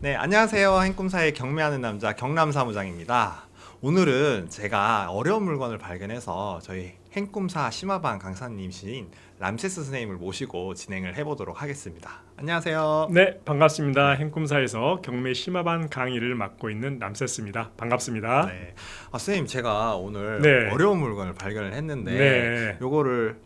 네, 안녕하세요. 행꿈사의 경매하는 남자 경남사무장입니다. 오늘은 제가 어려운 물건을 발견해서 저희 행꿈사 심화반 강사님이신 람세스 선생님을 모시고 진행을 해보도록 하겠습니다. 안녕하세요. 네, 반갑습니다. 네, 행꿈사에서 경매 심화반 강의를 맡고 있는 람세스입니다. 반갑습니다. 네. 선생님, 제가 오늘 네, 어려운 물건을 발견을 했는데 네, 요거를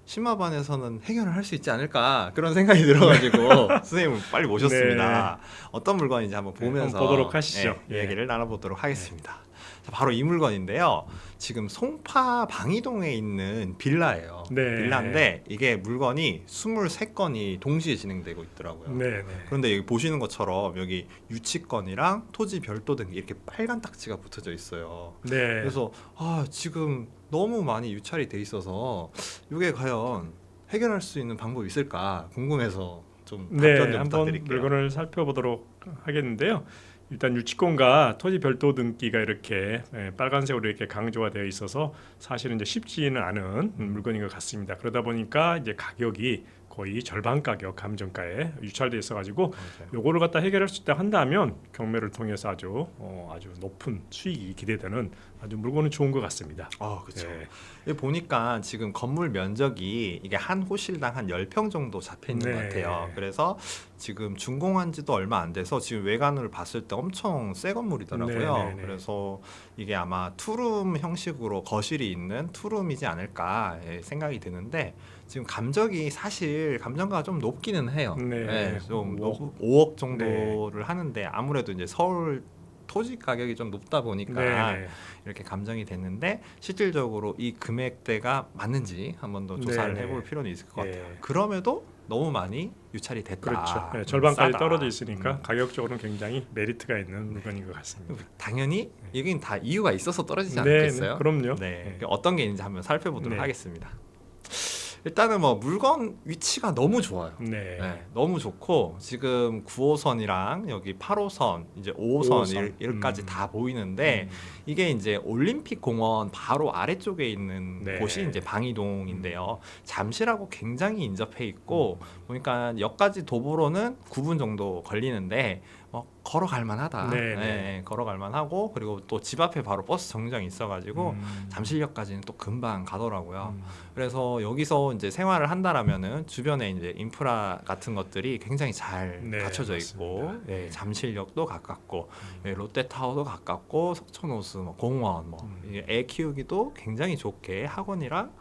심화반에서는 해결을 할 수 있지 않을까 그런 생각이 들어가지고 선생님을 빨리 모셨습니다. 어떤 물건인지 한번 네, 한번 보면서 보도록 하시죠. 이야기를 나눠보도록 하겠습니다. 자, 바로 이 물건인데요. 지금 송파 방이동에 있는 빌라예요. 네, 빌라인데 이게 물건이 23건이 동시에 진행되고 있더라고요. 네, 그런데 여기 보시는 것처럼 여기 유치권이랑 토지 별도 등기 이렇게 빨간 딱지가 붙어져 있어요. 네. 그래서 지금 너무 많이 유찰이 돼 있어서 이게 과연 해결할 수 있는 방법이 있을까 궁금해서 좀 네, 답변 좀 한번 부탁드릴게요. 물건을 살펴보도록 하겠는데요. 일단 유치권과 토지 별도 등기가 이렇게 빨간색으로 이렇게 강조가 되어 있어서 사실은 이제 쉽지는 않은 물건인 것 같습니다. 그러다 보니까 이제 가격이 거의 절반 가격 감정가에 유찰돼 있어가지고 맞아요. 요거를 갖다 해결할 수 있다 한다면 경매를 통해서 아주 높은 수익이 기대되는 아주 물건은 좋은 것 같습니다. 그렇죠. 네. 여기 보니까 지금 건물 면적이 이게 한 호실당 한 10평 정도 잡혀 있는 것 네. 같아요. 그래서 지금 준공한 지도 얼마 안 돼서 지금 외관을 봤을 때 엄청 새 건물이더라고요. 네, 네, 네. 그래서 이게 아마 투룸 형식으로 거실이 있는 투룸이지 않을까 생각이 드는데 지금 감정이 사실 감정가가 좀 높기는 해요. 네. 좀 5억. 5억 정도를 하는데 아무래도 이제 서울 토지 가격이 좀 높다 보니까 네. 이렇게 감정이 됐는데 실질적으로 이 금액대가 맞는지 한 번 더 조사를 네. 해볼 필요는 있을 것 예. 같아요. 그럼에도 너무 많이 유찰이 됐다. 그렇죠. 네, 절반까지 싸다. 떨어져 있으니까 가격적으로는 굉장히 메리트가 있는 물건인 것 같습니다. 당연히 여긴 다 이유가 있어서 떨어지지 네, 않겠어요? 네, 그럼요. 네. 어떤 게 있는지 한번 살펴보도록 네. 하겠습니다. 일단은 뭐 물건 위치가 너무 좋아요. 네. 네, 너무 좋고 지금 9호선이랑 여기 8호선, 이제 5호선 5호선. 일까지 다 보이는데 이게 이제 올림픽 공원 바로 아래쪽에 있는 네. 곳이 이제 방이동인데요. 잠실하고 굉장히 인접해 있고 보니까 역까지 도보로는 9분 정도 걸리는데 걸어갈 만하다. 네. 걸어갈 만하고 그리고 또 집 앞에 바로 버스 정류장이 있어가지고 잠실역까지는 또 금방 가더라고요. 그래서 여기서 이제 생활을 한다라면은 주변에 이제 인프라 같은 것들이 굉장히 잘 네, 갖춰져 맞습니다. 있고 네. 잠실역도 가깝고 롯데타워도 가깝고 석촌호수, 공원, 이게 애 키우기도 굉장히 좋게 학원이랑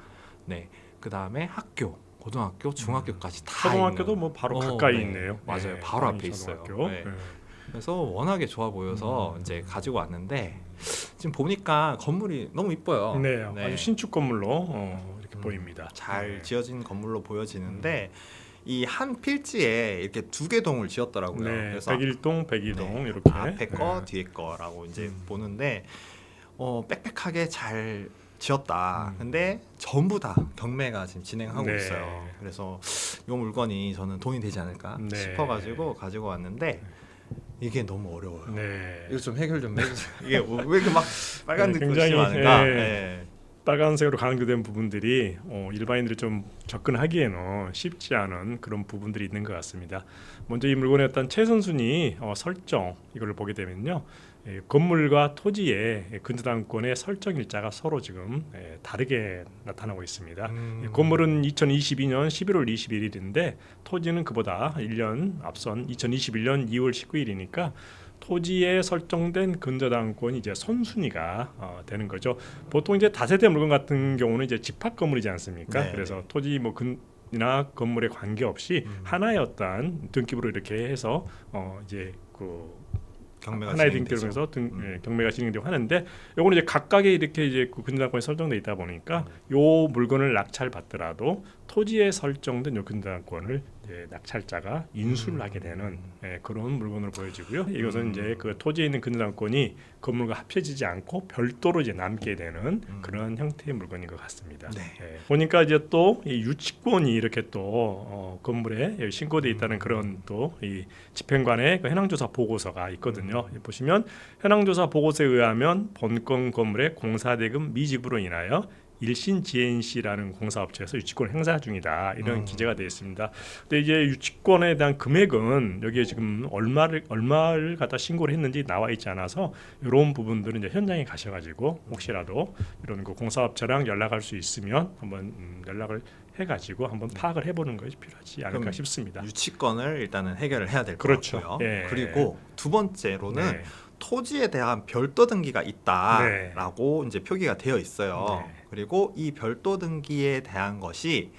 그 다음에 학교, 고등학교, 중학교까지 다 초등학교도 있는. 뭐 바로 가까이 네. 있네요. 맞아요. 네, 바로 방이 앞에 있어요. 초등학교. 네. 네. 그래서 워낙에 좋아 보여서 이제 가지고 왔는데 지금 보니까 건물이 너무 이뻐요. 네, 아주 신축 건물로 이렇게 보입니다. 잘 네. 지어진 건물로 보여지는데 이 한 필지에 이렇게 두 개 동을 지었더라고요. 네, 그래서 101동, 102동 이렇게 앞에 거, 네. 뒤에 거라고 이제 보는데 빽빽하게 잘 지었다. 근데 전부 다 경매가 지금 진행하고 네. 있어요. 그래서 이 물건이 저는 돈이 되지 않을까 네. 싶어가지고 가지고 왔는데 이게 너무 어려워요. 네. 이거 좀 해결 좀 해주세요. 이게 왜 이렇게 막 빨간 네, 듯이 굉장히, 많은가? 예. 네. 빨간색으로 강조된 부분들이 일반인들이 좀 접근하기에는 쉽지 않은 그런 부분들이 있는 것 같습니다. 먼저 이 물건의 어떤 최선순위 설정 이걸 보게 되면요, 건물과 토지의 근저당권의 설정 일자가 서로 지금 다르게 나타나고 있습니다. 건물은 2022년 11월 21일인데 토지는 그보다 1년 앞선 2021년 2월 19일이니까 토지에 설정된 근저당권이 이제 선순위가 되는 거죠. 보통 이제 다세대 물건 같은 경우는 이제 집합 건물이지 않습니까? 네. 그래서 토지 뭐 근이나 건물에 관계없이 하나의 어떤 등기부로 이렇게 해서 이제 경매가 하나의 진행되죠. 등기부로 해서 경매가 진행되고 하는데 요거는 이제 각각의 이렇게 이제 근저당권이 설정돼 있다 보니까 요 물건을 낙찰받더라도 토지에 설정된 요 근저당권을 이제 낙찰자가 인수를 하게 되는 그런 물건으로 보여지고요. 이것은 이제 그 토지에 있는 근저당권이 건물과 합쳐지지 않고 별도로 이제 남게 되는 그런 형태의 물건인 것 같습니다. 네. 보니까 이제 또 이 유치권이 이렇게 또 건물에 신고돼 있다는 그런 또 이 집행관의 그 현황조사 보고서가 있거든요. 보시면 현황조사 보고서에 의하면 본건 건물의 공사대금 미지급으로 인하여 일신GNC라는 공사업체에서 유치권 행사 중이다 이런 음. 기재가 되어 있습니다. 근데 이제 유치권에 대한 금액은 여기에 지금 얼마를 갖다 신고를 했는지 나와 있지 않아서 이런 부분들은 이제 현장에 가셔가지고 혹시라도 이런 그 공사업체랑 연락할 수 있으면 한번 연락을 해가지고 한번 파악을 해보는 것이 필요하지 않을까 그럼 싶습니다. 유치권을 일단은 해결을 해야 될 것 그렇죠. 같고요. 예. 그리고 두 번째로는 네. 토지에 대한 별도 등기가 있다라고 이제 표기가 되어 있어요. 네. 그리고 이 별도 등기에 대한 것이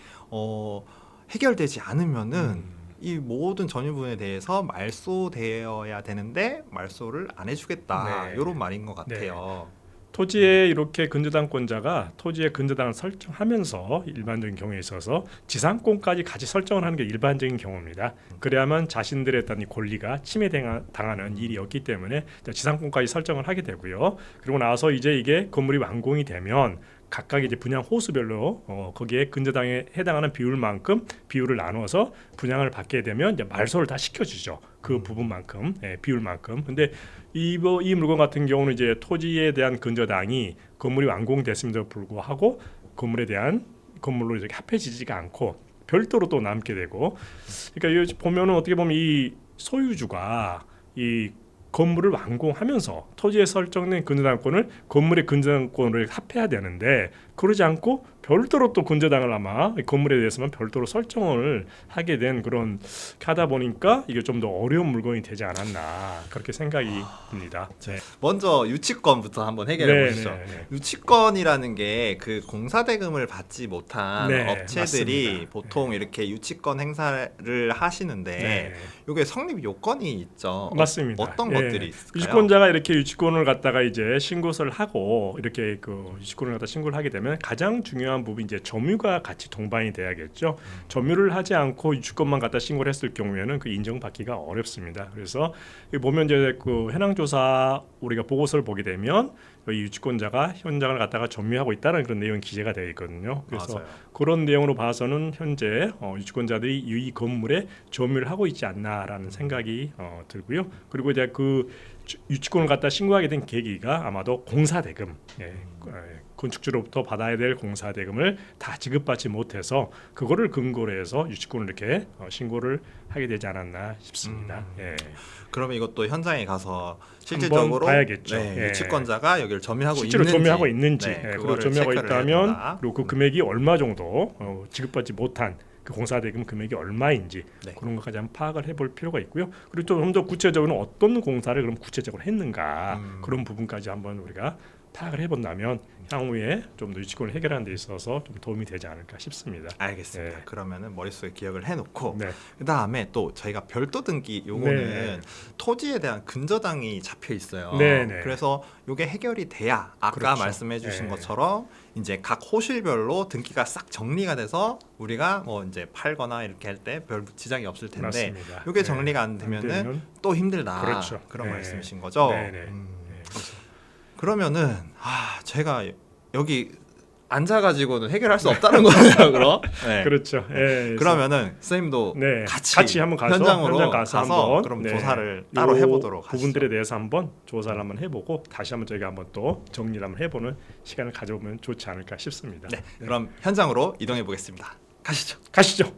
해결되지 않으면은 이 모든 전유분에 대해서 말소되어야 되는데 말소를 안 해주겠다 네. 이런 말인 것 같아요. 토지에 이렇게 근저당권자가 토지의 근저당을 설정하면서 일반적인 경우에 있어서 지상권까지 같이 설정을 하는 게 일반적인 경우입니다. 그래야만 자신들의 어떤 이 권리가 침해당하는 일이 없기 때문에 지상권까지 설정을 하게 되고요. 그리고 나서 이제 이게 건물이 완공이 되면 각각 이제 분양 호수별로 거기에 근저당에 해당하는 비율만큼 비율을 나눠서 분양을 받게 되면 이제 말소를 다 시켜주죠. 그 부분만큼 비율만큼. 근데 이 물건 같은 경우는 이제 토지에 대한 근저당이 건물이 완공됐음에도 불구하고 건물에 대한 건물로 이렇게 합해지지가 않고 별도로 또 남게 되고, 그러니까 여기 보면은 어떻게 보면 이 소유주가 이 건물을 완공하면서 토지에 설정된 근저당권을 건물의 근저당권을 합해야 되는데 그러지 않고 별도로 또 근저당을 아마 건물에 대해서만 별도로 설정을 하게 된 그런 하다 보니까 이게 좀 더 어려운 물건이 되지 않았나 그렇게 생각이 듭니다. 먼저 유치권부터 한번 해결해 보시죠. 네. 유치권이라는 게 그 공사대금을 받지 못한 네, 업체들이 맞습니다. 보통 이렇게 유치권 행사를 하시는데 네. 이게 성립 요건이 있죠. 맞습니다. 어떤 예. 것들이 있을까요? 유치권자가 이렇게 유치권을 갖다가 이제 신고서를 하고 이렇게 그 유치권을 갖다 신고를 하게 되면 가장 중요한 부분이 이제 점유가 같이 동반이 돼야겠죠. 점유를 하지 않고 유치권만 갖다 신고를 했을 경우에는 그 인정받기가 어렵습니다. 그래서 여기 보면 이제 그 현황조사 우리가 보고서를 보게 되면 이 유치권자가 현장을 갖다가 점유하고 있다는 그런 내용이 기재가 되어 있거든요. 그래서 맞아요. 그런 내용으로 봐서는 현재 유치권자들이 이 건물에 점유를 하고 있지 않나라는 생각이 들고요. 그리고 이제 그 유치권을 갖다 신고하게 된 계기가 아마도 공사대금, 건축주로부터 받아야 될 공사대금을 다 지급받지 못해서 그거를 근거로 해서 유치권을 이렇게 신고를 하게 되지 않았나 싶습니다. 그러면 이것도 현장에 가서 한번 실질적으로 봐야겠죠. 유치권자가 여기를 점유하고 실제로 있는지, 점유하고 있는지, 그리고 그거를 점유하고 체크를 해야 있다면 된다. 그리고 그 금액이 얼마 정도 지급받지 못한 그 공사대금 금액이 얼마인지 네. 그런 것까지 한번 파악을 해볼 필요가 있고요. 그리고 좀 더 구체적으로 어떤 공사를 그럼 구체적으로 했는가 그런 부분까지 한번 우리가 파악을 해본다면 향후에 좀 더 유치권을 해결하는 데 있어서 좀 도움이 되지 않을까 싶습니다. 알겠습니다. 네. 그러면은 머릿속에 기억을 해놓고 네. 그 다음에 또 저희가 별도 등기 요거는 네. 토지에 대한 근저당이 잡혀 있어요. 네, 네. 그래서 요게 해결이 돼야 아까 그렇죠. 말씀해주신 네. 것처럼 이제 각 호실별로 등기가 싹 정리가 돼서 우리가 뭐 이제 팔거나 이렇게 할 때 별 지장이 없을 텐데 맞습니다. 요게 네. 정리가 안 되면은 또 힘들다. 그렇죠. 그런 네. 말씀이신 거죠. 네, 네. 그러면은 제가 여기 앉아가지고는 해결할 수 없다는 거예요, 그럼? 네. 그렇죠. 예, 그러면은 선생님도 네, 같이 한번 가서 현장으로 현장 가서 한번 그럼 네, 조사를 따로 요 해보도록 하시죠. 부분들에 대해서 한번 조사를 한번 해보고 다시 한번 저희가 한번 또 정리를 한번 해보는 시간을 가져보면 좋지 않을까 싶습니다. 네, 그럼 현장으로 이동해 보겠습니다. 가시죠. 가시죠.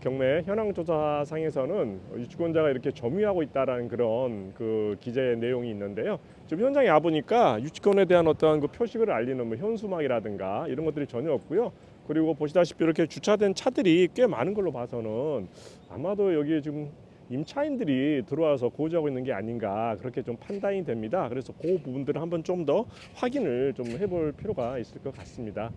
경매 현황 조사상에서는 유치권자가 이렇게 점유하고 있다라는 그런 그 기재의 내용이 있는데요. 지금 현장에 와 보니까 유치권에 대한 어떤 그 표식을 알리는 뭐 현수막이라든가 이런 것들이 전혀 없고요. 그리고 보시다시피 이렇게 주차된 차들이 꽤 많은 걸로 봐서는 아마도 여기에 지금 임차인들이 들어와서 거주하고 있는 게 아닌가 그렇게 좀 판단이 됩니다. 그래서 그 부분들을 한번 좀 더 확인을 좀 해볼 필요가 있을 것 같습니다.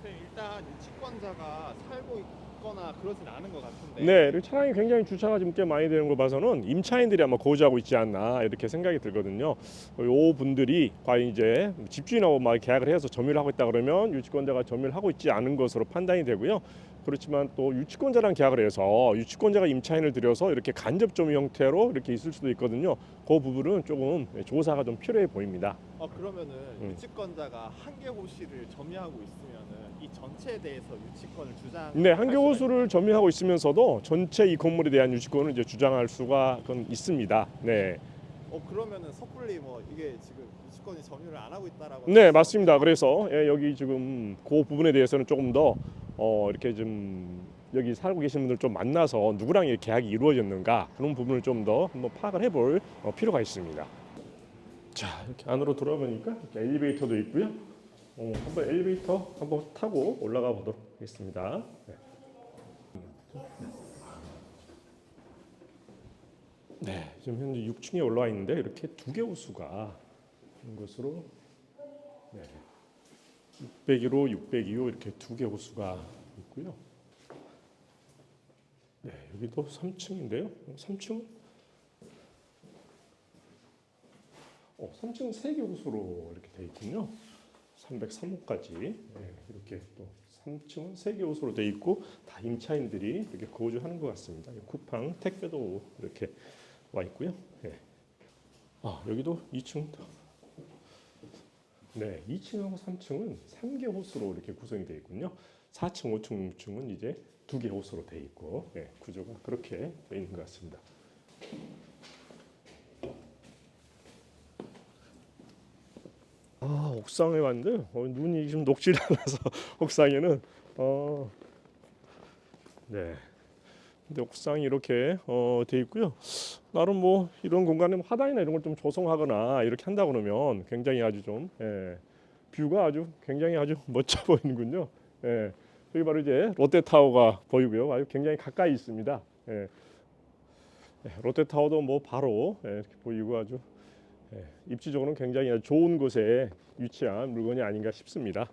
일단 유치권자가 살고 있거나 그러진 않은 것 같은데. 네, 그리고 차량이 굉장히 주차가 지금 꽤 많이 되는 거 봐서는 임차인들이 아마 거주하고 있지 않나 이렇게 생각이 들거든요. 요 분들이 과연 이제 집주인하고 막 계약을 해서 점유를 하고 있다 그러면 유치권자가 점유를 하고 있지 않은 것으로 판단이 되고요. 그렇지만 또 유치권자랑 계약을 해서 유치권자가 임차인을 들여서 이렇게 간접 점유 형태로 이렇게 있을 수도 있거든요. 그 부분은 조금 조사가 좀 필요해 보입니다. 그러면은 유치권자가 한 개 호실을 점유하고 있으면은 이 전체에 대해서 유치권을 주장. 네, 한 개 호수를 점유하고 있으면서도 전체 이 건물에 대한 유치권을 이제 주장할 수가 있습니다. 네. 그러면은 섣불리 뭐 이게 지금 유치권이 점유를 안 하고 있다라고. 네, 맞습니다. 그래서 여기 지금 그 부분에 대해서는 조금 더 이렇게 좀 여기 살고 계신 분들 좀 만나서 누구랑 이렇게 계약이 이루어졌는가 그런 부분을 좀 더 한번 파악을 해볼 필요가 있습니다. 자, 이렇게 안으로 들어보니까 이렇게 엘리베이터도 있고요. 한번 엘리베이터 한번 타고 올라가 보도록 하겠습니다. 네. 네, 지금 현재 6층에 올라와 있는데 이렇게 두 개 호수가 있는 것으로, 네, 601호, 602호 이렇게 두 개 호수가 있고요. 네, 여기도 3층인데요. 3층은 3층은 세 개 호수로 이렇게 돼 있군요. 303호까지 이렇게 또 3층은 세 개 호수로 돼 있고 다 임차인들이 이렇게 거주하는 것 같습니다. 쿠팡 택배도 이렇게 와 있고요. 네. 여기도 2층. 네, 2층하고 3층은 3개 호수로 이렇게 구성이 되어 있군요. 4층, 5층, 6층은 이제 2개 호수로 되어 있고, 구조가 그렇게 되어 있는 것 같습니다. 옥상에 왔는데 눈이 좀 녹지 않아서 옥상에는 네. 근데 옥상이 이렇게 돼 있고요. 나름 뭐 이런 공간에 화단이나 이런 걸 좀 조성하거나 이렇게 한다 그러면 굉장히 아주 좀 뷰가 아주 굉장히 아주 멋져 보이는군요. 여기 바로 이제 롯데타워가 보이고요. 아주 굉장히 가까이 있습니다. 롯데타워도 뭐 바로 이렇게 보이고 아주 입지적으로는 굉장히 아주 좋은 곳에 위치한 물건이 아닌가 싶습니다.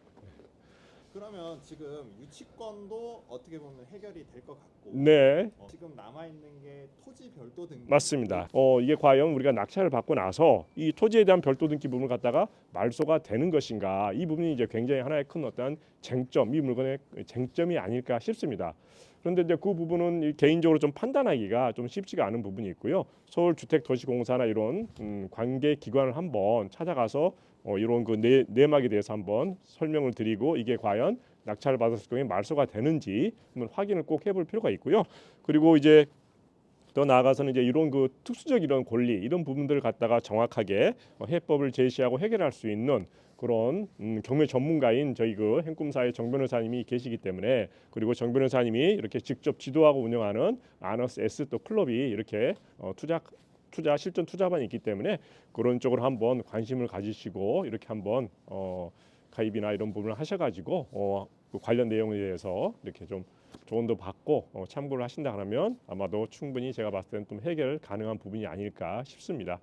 그러면 지금 유치권도 어떻게 보면 해결이 될 것 같고, 네, 지금 남아 있는 게 토지 별도 등기. 맞습니다. 이게 과연 우리가 낙찰을 받고 나서 이 토지에 대한 별도 등기 부분을 갖다가 말소가 되는 것인가, 이 부분이 이제 굉장히 하나의 큰 어떤 쟁점, 이 물건의 쟁점이 아닐까 싶습니다. 그런데 이제 그 부분은 개인적으로 좀 판단하기가 좀 쉽지가 않은 부분이 있고요. 서울주택도시공사나 이런 관계 기관을 한번 찾아가서 이런 그 내막에 대해서 한번 설명을 드리고 이게 과연 낙찰을 받았을 경우에 말소가 되는지 한번 확인을 꼭 해볼 필요가 있고요. 그리고 이제 더 나아가서는 이제 이런 그 특수적 이런 권리 이런 부분들을 갖다가 정확하게 해법을 제시하고 해결할 수 있는 그런 경매 전문가인 저희 그 행꿈사의 정 변호사님이 계시기 때문에, 그리고 정 변호사님이 이렇게 직접 지도하고 운영하는 아너스 S 또 클럽이 이렇게 투자 실전 투자반이 있기 때문에 그런 쪽으로 한번 관심을 가지시고 이렇게 한번 가입이나 이런 부분을 하셔가지고 그 관련 내용에 대해서 이렇게 좀 조언도 받고 참고를 하신다 그러면 아마도 충분히 제가 봤을 때는 좀 해결 가능한 부분이 아닐까 싶습니다.